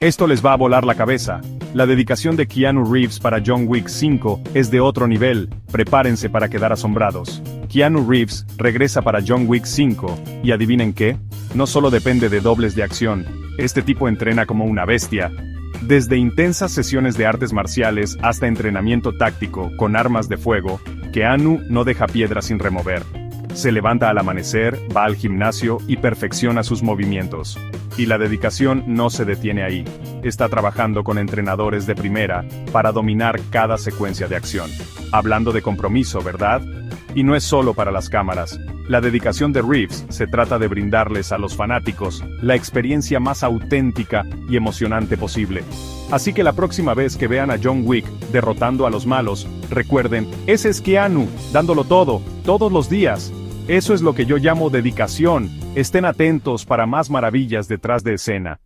Esto les va a volar la cabeza. La dedicación de Keanu Reeves para John Wick 5 es de otro nivel, prepárense para quedar asombrados. Keanu Reeves regresa para John Wick 5, y ¿adivinen qué? No solo depende de dobles de acción, este tipo entrena como una bestia. Desde intensas sesiones de artes marciales hasta entrenamiento táctico con armas de fuego, Keanu no deja piedra sin remover. Se levanta al amanecer, va al gimnasio y perfecciona sus movimientos. Y la dedicación no se detiene ahí. Está trabajando con entrenadores de primera para dominar cada secuencia de acción. Hablando de compromiso, ¿verdad? Y no es solo para las cámaras. La dedicación de Reeves se trata de brindarles a los fanáticos la experiencia más auténtica y emocionante posible. Así que la próxima vez que vean a John Wick derrotando a los malos, recuerden, ese es Keanu, dándolo todo, todos los días. Eso es lo que yo llamo dedicación. Estén atentos para más maravillas detrás de escena.